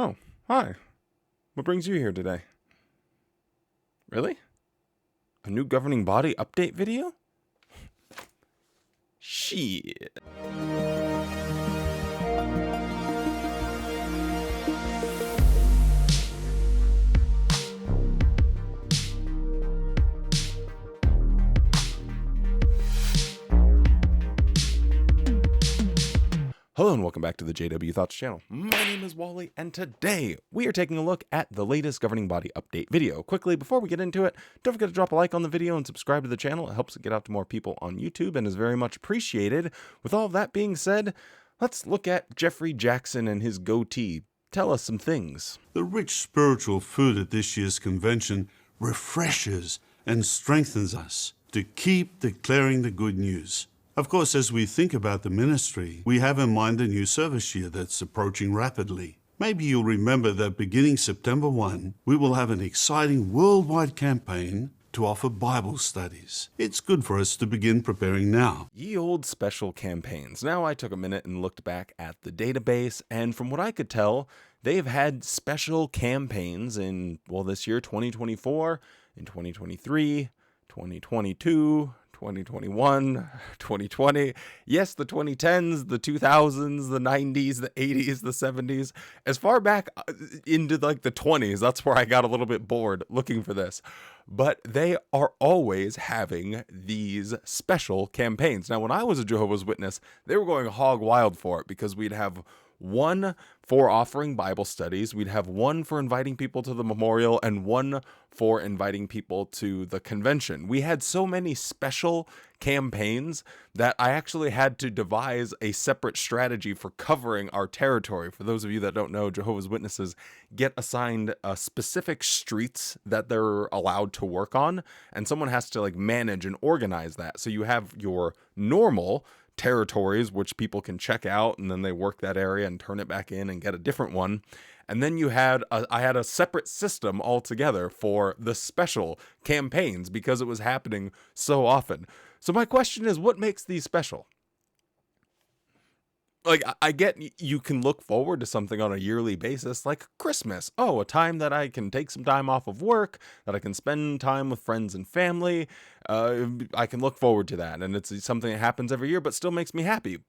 Oh, hi. What brings you here today? Really? A new governing body update video? Shit. Hello and welcome back to the JW Thoughts channel. My name is Wally and today we are taking a look at the latest governing body update video. Quickly, before we get into it, don't forget to drop a like on the video and subscribe to the channel. It helps it get out to more people on YouTube and is very much appreciated. With all of that being said, let's look at Jeffrey Jackson and his goatee. Tell us some things. The rich spiritual food at this year's convention refreshes and strengthens us to keep declaring the good news. Of course, as we think about the ministry, we have in mind the new service year that's approaching rapidly. Maybe you'll remember that beginning September 1, we will have an exciting worldwide campaign to offer Bible studies. It's good for us to begin preparing now. Ye old special campaigns. Now I took a minute and looked back at the database, and from what I could tell, they've had special campaigns in, well, this year, 2024, in 2023, 2022, 2021, 2020, yes, the 2010s, the 2000s, the 90s, the 80s, the 70s, as far back into like the 20s, that's where I got a little bit bored looking for this. But they are always having these special campaigns. Now, when I was a Jehovah's Witness, they were going hog wild for it because we'd have one for offering Bible studies, we'd have one for inviting people to the memorial, and one for inviting people to the convention. We had so many special campaigns that I actually had to devise a separate strategy for covering our territory. For those of you that don't know, Jehovah's Witnesses get assigned specific streets that they're allowed to work on, and someone has to like manage and organize that. So you have your normal territories, which people can check out, and then they work that area and turn it back in and get a different one. And then I had a separate system altogether for the special campaigns because it was happening so often. So my question is, what makes these special? Like, I get you can look forward to something on a yearly basis, like Christmas. Oh, a time that I can take some time off of work, that I can spend time with friends and family. I can look forward to that, and it's something that happens every year, but still makes me happy.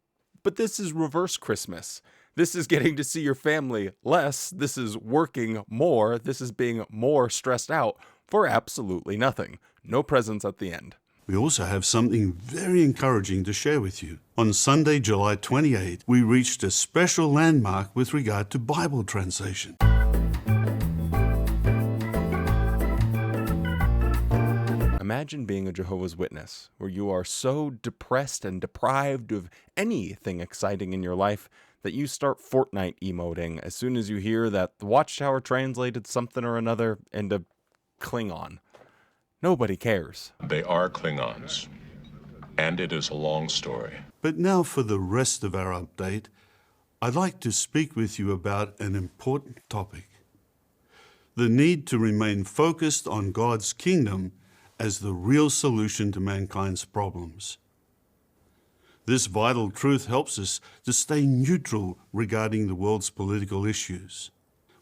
But this is reverse Christmas. This is getting to see your family less. This is working more. This is being more stressed out for absolutely nothing. No presents at the end. We also have something very encouraging to share with you. On Sunday, July 28, we reached a special landmark with regard to Bible translation. Imagine being a Jehovah's Witness, where you are so depressed and deprived of anything exciting in your life that you start Fortnite emoting as soon as you hear that the Watchtower translated something or another into Klingon. Nobody cares. They are Klingons, and it is a long story. But now for the rest of our update, I'd like to speak with you about an important topic: the need to remain focused on God's kingdom as the real solution to mankind's problems. This vital truth helps us to stay neutral regarding the world's political issues.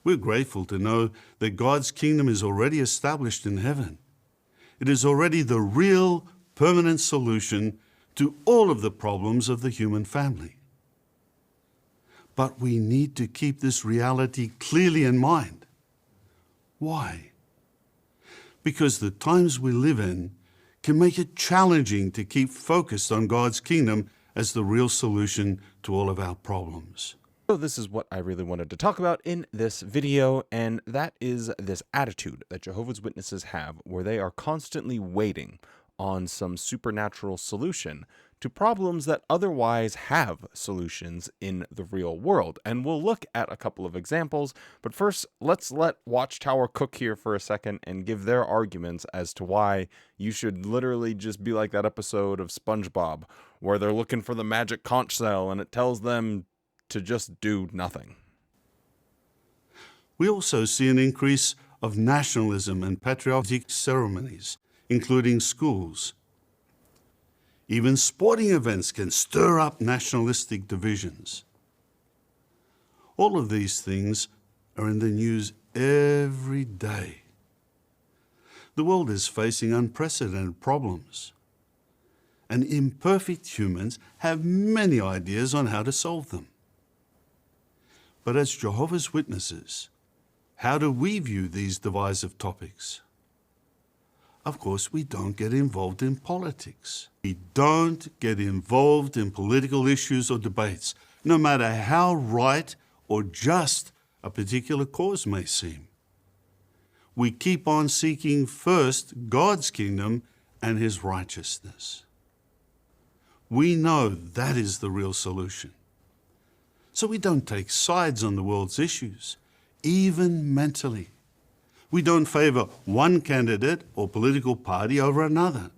We're grateful to know that God's kingdom is already established in heaven. It is already the real, permanent solution to all of the problems of the human family. But we need to keep this reality clearly in mind. Why? Because the times we live in can make it challenging to keep focused on God's kingdom as the real solution to all of our problems. So this is what I really wanted to talk about in this video, and that is this attitude that Jehovah's Witnesses have where they are constantly waiting on some supernatural solution to problems that otherwise have solutions in the real world. And we'll look at a couple of examples, but first let's let Watchtower cook here for a second and give their arguments as to why you should literally just be like that episode of SpongeBob where they're looking for the magic conch shell and it tells them to just do nothing. We also see an increase of nationalism and patriotic ceremonies, including schools. Even sporting events can stir up nationalistic divisions. All of these things are in the news every day. The world is facing unprecedented problems, and imperfect humans have many ideas on how to solve them. But as Jehovah's Witnesses, how do we view these divisive topics? Of course, we don't get involved in politics. We don't get involved in political issues or debates, no matter how right or just a particular cause may seem. We keep on seeking first God's kingdom and His righteousness. We know that is the real solution. So we don't take sides on the world's issues, even mentally. We don't favor one candidate or political party over another,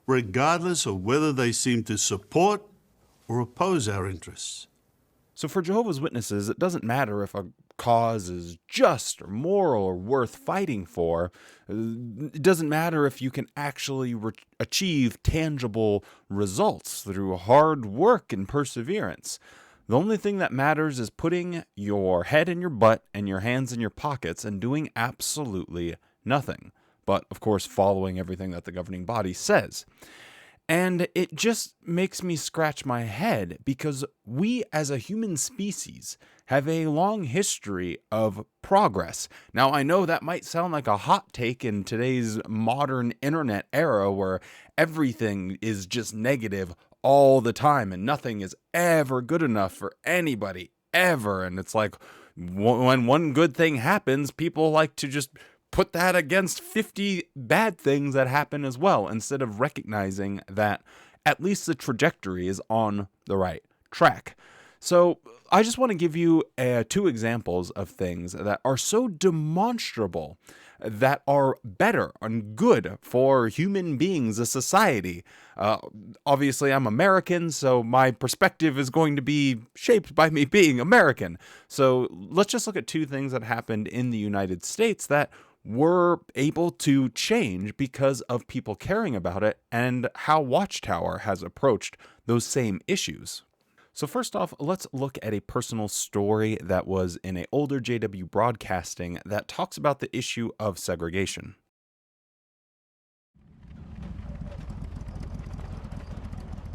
regardless of whether they seem to support or oppose our interests. So for Jehovah's Witnesses, it doesn't matter if a cause is just or moral or worth fighting for. It doesn't matter if you can actually achieve tangible results through hard work and perseverance. The only thing that matters is putting your head in your butt and your hands in your pockets and doing absolutely nothing. But, of course, following everything that the governing body says. And it just makes me scratch my head because we as a human species have a long history of progress. Now, I know that might sound like a hot take in today's modern internet era where everything is just negative all the time and nothing is ever good enough for anybody ever. And it's like when one good thing happens, people like to just put that against 50 bad things that happen as well, instead of recognizing that at least the trajectory is on the right track. So I just want to give you 2 examples of things that are so demonstrable that are better and good for human beings, a society. Obviously, I'm American, so my perspective is going to be shaped by me being American. So let's just look at 2 things that happened in the United States that were able to change because of people caring about it and how Watchtower has approached those same issues. So first off, let's look at a personal story that was in an older JW broadcasting that talks about the issue of segregation.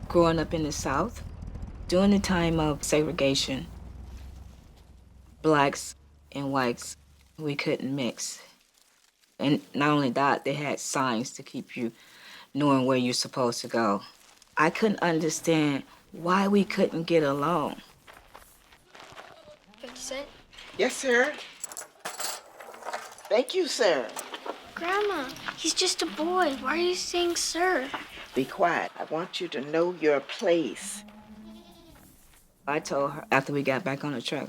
Growing up in the South, during the time of segregation, blacks and whites, we couldn't mix. And not only that, they had signs to keep you knowing where you're supposed to go. I couldn't understand why we couldn't get along. 50 Cent? Yes, sir. Thank you, sir. Grandma, he's just a boy. Why are you saying sir? Be quiet. I want you to know your place. I told her after we got back on the track,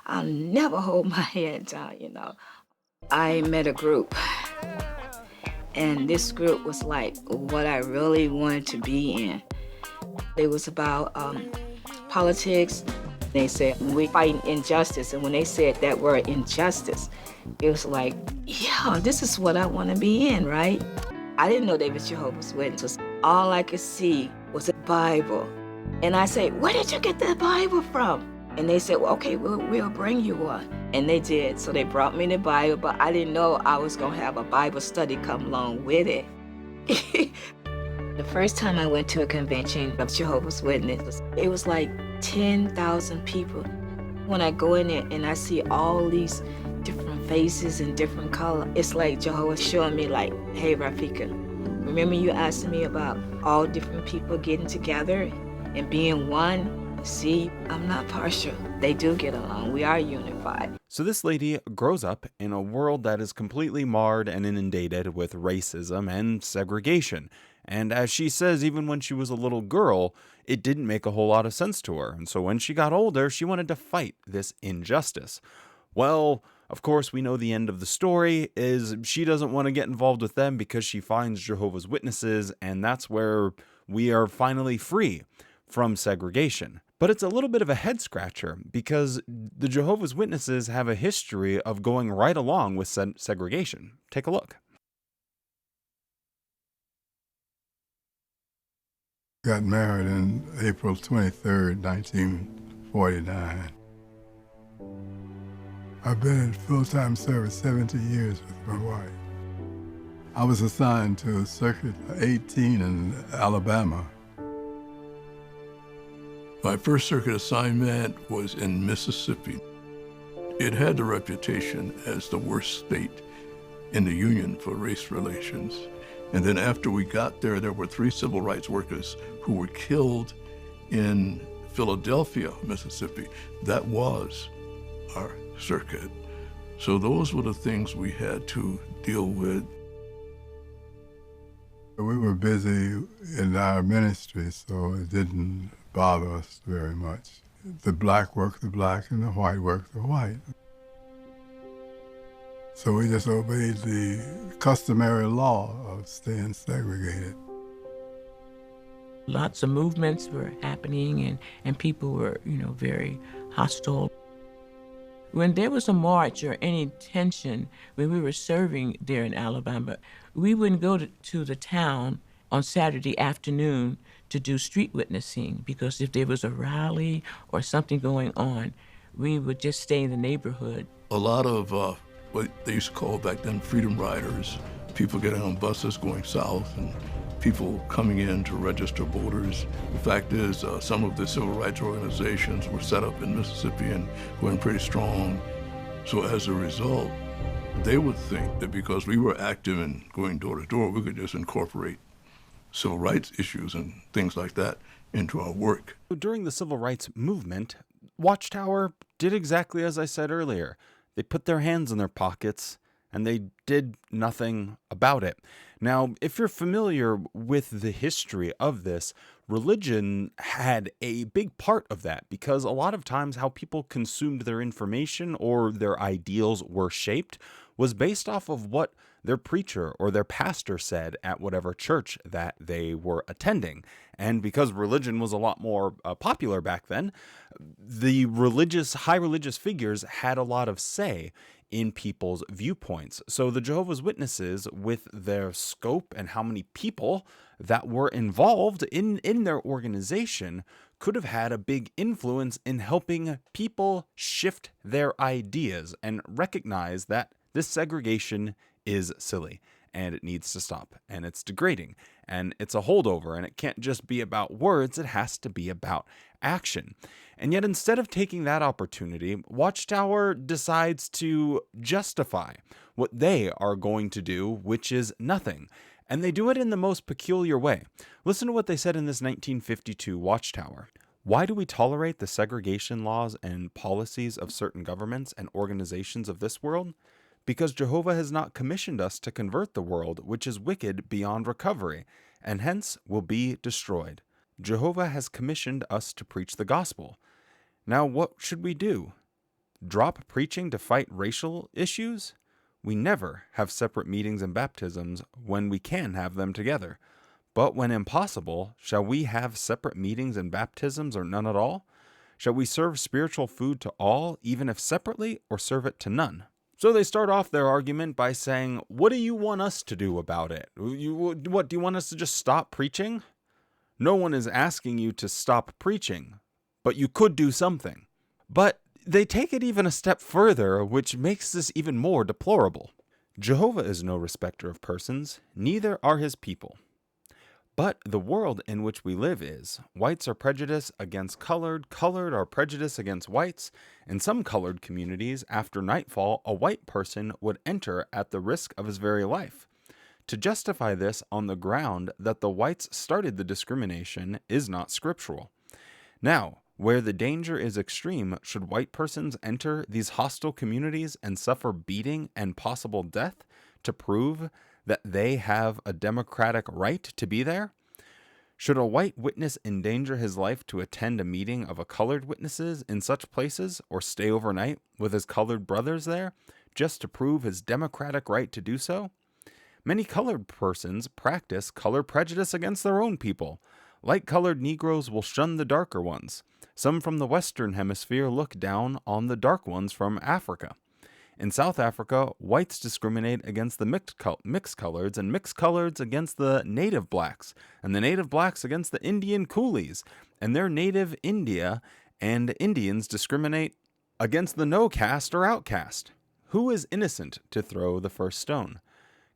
I'll never hold my head down, I met a group, and this group was like what I really wanted to be in. It was about politics. They said, we fight injustice, and when they said that word injustice, it was like, yeah, this is what I want to be in, right? I didn't know they were Jehovah's Witnesses. All I could see was a Bible. And I said, where did you get that Bible from? And they said, well, okay, we'll bring you one. And they did. So they brought me the Bible, but I didn't know I was going to have a Bible study come along with it. The first time I went to a convention of Jehovah's Witnesses, it was like 10,000 people. When I go in there and I see all these different faces and different colors, it's like Jehovah showing me like, hey, Rafika, remember you asked me about all different people getting together and being one? See, I'm not partial. They do get along. We are unified. So this lady grows up in a world that is completely marred and inundated with racism and segregation. And as she says, even when she was a little girl, it didn't make a whole lot of sense to her. And so when she got older, she wanted to fight this injustice. Well, of course, we know the end of the story is she doesn't want to get involved with them because she finds Jehovah's Witnesses, and that's where we are finally free from segregation. But it's a little bit of a head scratcher because the Jehovah's Witnesses have a history of going right along with segregation. Take a look. Got married on April 23rd, 1949. I've been in full-time service 70 years with my wife. I was assigned to Circuit 18 in Alabama. My first circuit assignment was in Mississippi. It had the reputation as the worst state in the Union for race relations. And then after we got there, there were 3 civil rights workers who were killed in Philadelphia, Mississippi. That was our circuit. So those were the things we had to deal with. We were busy in our ministry, so it didn't bother us very much. The black worked the black and the white worked the white. So we just obeyed the customary law of staying segregated. Lots of movements were happening and people were, very hostile. When there was a march or any tension, when we were serving there in Alabama, we wouldn't go to the town on Saturday afternoon to do street witnessing, because if there was a rally or something going on, we would just stay in the neighborhood. A lot of what they used to call back then freedom riders, people getting on buses going south and people coming in to register voters. The fact is, some of the civil rights organizations were set up in Mississippi and went pretty strong. So as a result, they would think that because we were active in going door to door, we could just incorporate civil rights issues and things like that into our work. During the civil rights movement, Watchtower did exactly as I said earlier. They put their hands in their pockets and they did nothing about it. Now, if you're familiar with the history of this, religion had a big part of that, because a lot of times how people consumed their information or their ideals were shaped was based off of what their preacher or their pastor said at whatever church that they were attending. And because religion was a lot more popular back then, the high religious figures had a lot of say in people's viewpoints. So the Jehovah's Witnesses, with their scope and how many people that were involved in their organization, could have had a big influence in helping people shift their ideas and recognize that this segregation is silly and it needs to stop and it's degrading and it's a holdover and it can't just be about words, it has to be about action. And yet instead of taking that opportunity, Watchtower decides to justify what they are going to do, which is nothing. And they do it in the most peculiar way. Listen to what they said in this 1952 Watchtower. Why do we tolerate the segregation laws and policies of certain governments and organizations of this world? Because Jehovah has not commissioned us to convert the world, which is wicked beyond recovery, and hence will be destroyed. Jehovah has commissioned us to preach the gospel. Now, what should we do? Drop preaching to fight racial issues? We never have separate meetings and baptisms when we can have them together. But when impossible, shall we have separate meetings and baptisms or none at all? Shall we serve spiritual food to all, even if separately, or serve it to none? So they start off their argument by saying, what do you want us to do about it? What, do you want us to just stop preaching? No one is asking you to stop preaching, but you could do something. But they take it even a step further, which makes this even more deplorable. Jehovah is no respecter of persons, neither are his people. But the world in which we live is, whites are prejudiced against colored, colored are prejudiced against whites. In some colored communities, after nightfall, a white person would enter at the risk of his very life. To justify this on the ground that the whites started the discrimination is not scriptural. Now, where the danger is extreme, should white persons enter these hostile communities and suffer beating and possible death to prove that they have a democratic right to be there? Should a white witness endanger his life to attend a meeting of a colored witnesses in such places or stay overnight with his colored brothers there just to prove his democratic right to do so? Many colored persons practice color prejudice against their own people. Light-colored Negroes will shun the darker ones. Some from the Western Hemisphere look down on the dark ones from Africa. In South Africa, whites discriminate against the mixed coloreds and mixed coloreds against the native blacks, and the native blacks against the Indian coolies, and their native India and Indians discriminate against the no caste or outcast. Who is innocent to throw the first stone?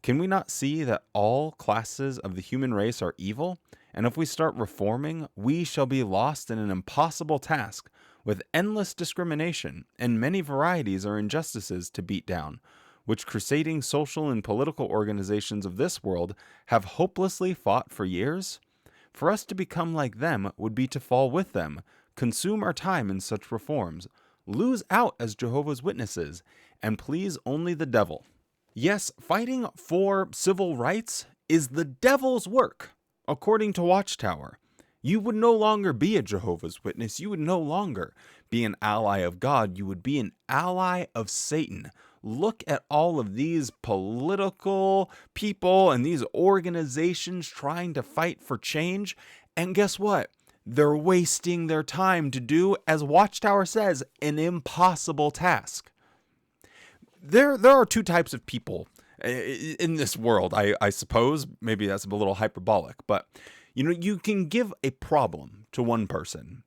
Can we not see that all classes of the human race are evil? And if we start reforming, we shall be lost in an impossible task with endless discrimination and many varieties or injustices to beat down, which crusading social and political organizations of this world have hopelessly fought for years? For us to become like them would be to fall with them, consume our time in such reforms, lose out as Jehovah's Witnesses, and please only the devil. Yes, fighting for civil rights is the devil's work, according to Watchtower. You would no longer be a Jehovah's Witness. You would no longer be an ally of God. You would be an ally of Satan. Look at all of these political people and these organizations trying to fight for change. And guess what? They're wasting their time to do, as Watchtower says, an impossible task. There are two types of people in this world, I suppose. Maybe that's a little hyperbolic, but you can give a problem to one person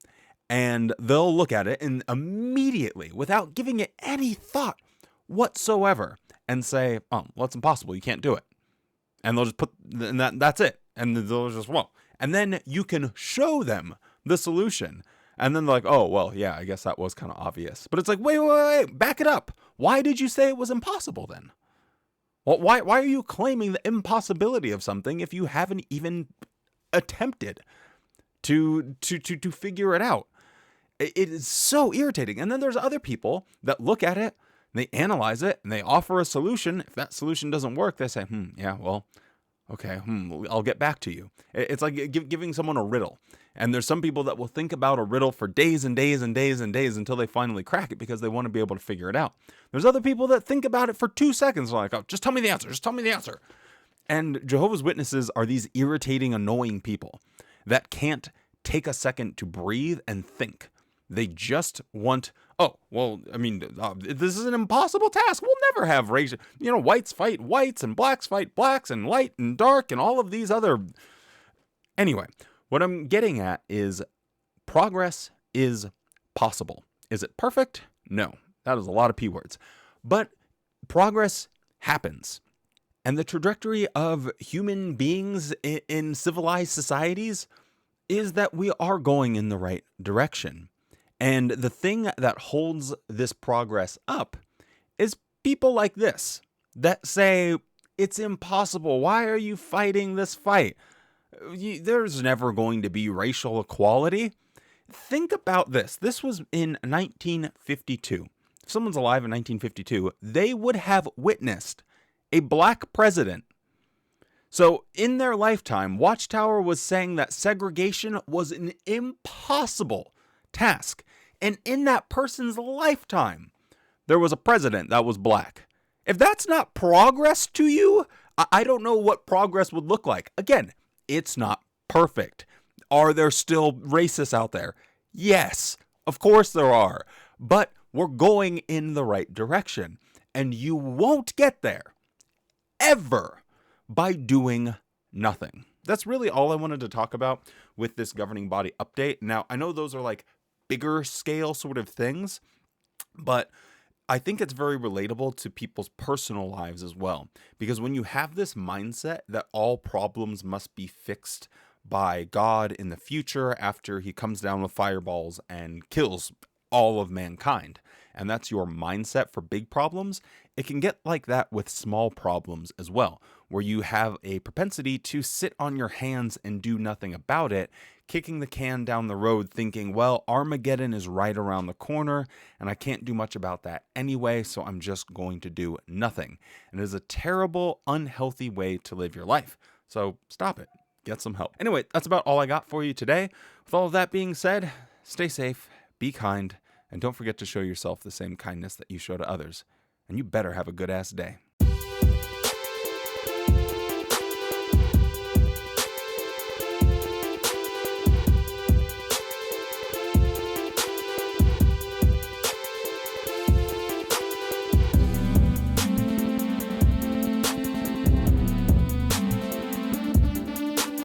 and they'll look at it and immediately, without giving it any thought whatsoever, and say, oh, well, it's impossible. You can't do it. And they'll just and that's it. And they'll just, well, and then you can show them the solution. And then they're like, oh, well, yeah, I guess that was kind of obvious. But it's like, wait, back it up. Why did you say it was impossible then? Well, why are you claiming the impossibility of something if you haven't even attempted to figure it out? It is so irritating. And then there's other people that look at it, they analyze it, and they offer a solution. If that solution doesn't work, they say, yeah, well, okay, I'll get back to you. It's like giving someone a riddle. And there's some people that will think about a riddle for days and days and days and days until they finally crack it because they want to be able to figure it out. There's other people that think about it for 2 seconds. Like, oh, just tell me the answer. Just tell me the answer. And Jehovah's Witnesses are these irritating, annoying people that can't take a second to breathe and think. They just want, oh, well, I mean, this is an impossible task. We'll never have race. Whites fight whites and blacks fight blacks and light and dark and all of these other. Anyway, what I'm getting at is progress is possible. Is it perfect? No. That is a lot of P words. But progress happens. And the trajectory of human beings in civilized societies is that we are going in the right direction. And the thing that holds this progress up is people like this that say, it's impossible. Why are you fighting this fight? There's never going to be racial equality. Think about this. This was in 1952. If someone's alive in 1952, they would have witnessed a black president. So in their lifetime, Watchtower was saying that segregation was an impossible task. And in that person's lifetime, there was a president that was black. If that's not progress to you, I don't know what progress would look like. Again, it's not perfect. Are there still racists out there? Yes, of course there are. But we're going in the right direction. And you won't get there ever by doing nothing. That's really all I wanted to talk about with this governing body update. Now, I know those are like bigger scale sort of things, but I think it's very relatable to people's personal lives as well. Because when you have this mindset that all problems must be fixed by God in the future after he comes down with fireballs and kills all of mankind, and that's your mindset for big problems, it can get like that with small problems as well, where you have a propensity to sit on your hands and do nothing about it, kicking the can down the road thinking, well, Armageddon is right around the corner and I can't do much about that anyway, so I'm just going to do nothing. And it is a terrible, unhealthy way to live your life. So stop it. Get some help. Anyway, that's about all I got for you today. With all of that being said, stay safe, be kind, and don't forget to show yourself the same kindness that you show to others. And you better have a good-ass day.